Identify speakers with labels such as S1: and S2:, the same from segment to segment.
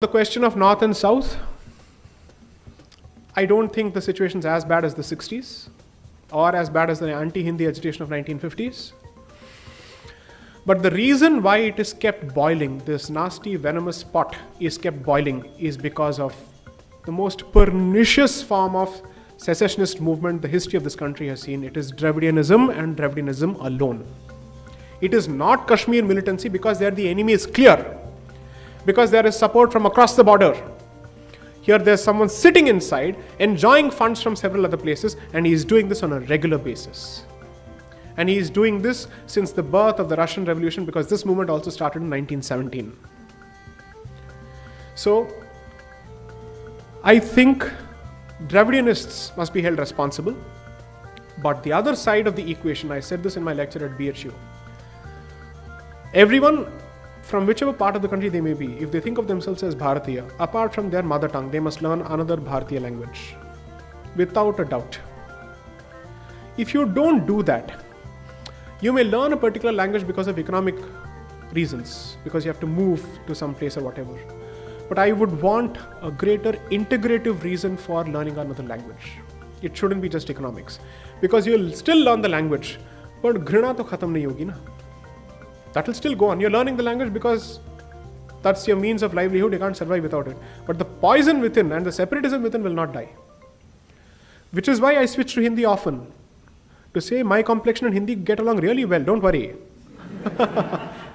S1: The question of North and South, I don't think the situation is as bad as the 60s or as bad as the anti-Hindi agitation of 1950s. But the reason why it is kept boiling, this nasty venomous pot is kept boiling, is because of the most pernicious form of secessionist movement the history of this country has seen. It is Dravidianism and Dravidianism alone. It is not Kashmir militancy, because there the enemy is clear. Because there is support from across the border. Here there's someone sitting inside, enjoying funds from several other places, and he is doing this on a regular basis. And he is doing this since the birth of the Russian Revolution, because this movement also started in 1917. So, I think Dravidianists must be held responsible. But the other side of the equation, I said this in my lecture at BHU, everyone, from whichever part of the country they may be, if they think of themselves as Bharatiya, apart from their mother tongue, they must learn another Bharatiya language. Without a doubt. If you don't do that, you may learn a particular language because of economic reasons, because you have to move to some place or whatever. But I would want a greater integrative reason for learning another language. It shouldn't be just economics. Because you'll still learn the language, but ghrina to khatam nahi hogi na. That will still go on. You're learning the language because that's your means of livelihood. You can't survive without it. But the poison within and the separatism within will not die. Which is why I switch to Hindi often. To say my complexion and Hindi get along really well. Don't worry.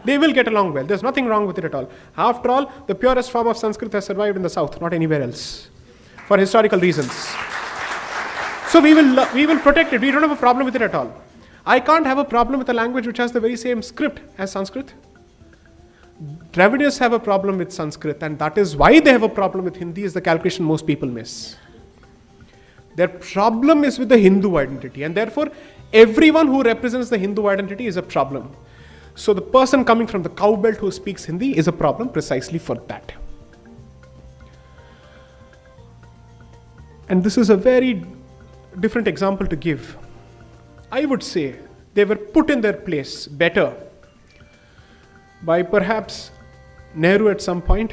S1: They will get along well. There's nothing wrong with it at all. After all, the purest form of Sanskrit has survived in the South, not anywhere else. For historical reasons. So we will protect it. We don't have a problem with it at all. I can't have a problem with a language which has the very same script as Sanskrit. Dravidians have a problem with Sanskrit, and that is why they have a problem with Hindi, is the calculation most people miss. Their problem is with the Hindu identity, and therefore everyone who represents the Hindu identity is a problem. So the person coming from the cow belt who speaks Hindi is a problem precisely for that. And this is a very different example to give. I would say they were put in their place better by perhaps Nehru at some point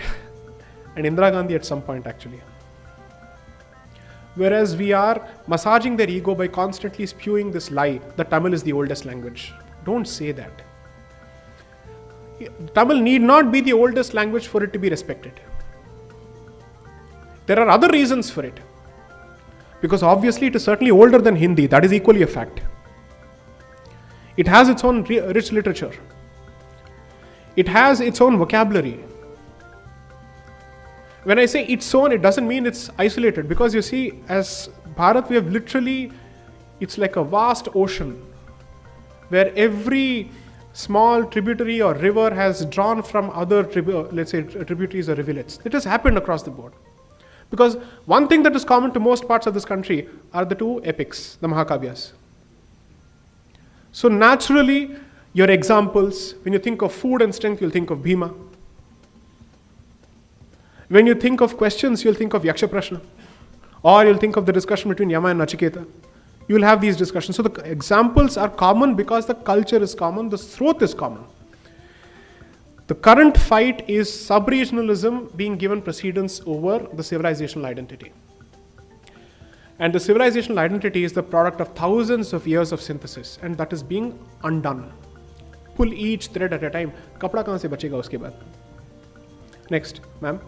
S1: and Indira Gandhi at some point actually. Whereas we are massaging their ego by constantly spewing this lie that Tamil is the oldest language. Don't say that. Tamil need not be the oldest language for it to be respected. There are other reasons for it. Because obviously it is certainly older than Hindi. That is equally a fact. It has its own rich literature. It has its own vocabulary. When I say its own, it doesn't mean it's isolated. Because you see, as Bharat, we have literally, it's like a vast ocean where every small tributary or river has drawn from other, let's say, tributaries or rivulets. It has happened across the board. Because one thing that is common to most parts of this country are the two epics, the Mahakavyas. So naturally, your examples, when you think of food and strength, you'll think of Bhima. When you think of questions, you'll think of Yaksha Prashna. Or you'll think of the discussion between Yama and Nachiketa. You'll have these discussions. So the examples are common because the culture is common, the sroth is common. The current fight is sub-regionalism being given precedence over the civilizational identity. And the civilizational identity is the product of thousands of years of synthesis, and that is being undone. Pull each thread at a time. Kapda kahan se bachega uske baad? Next, ma'am.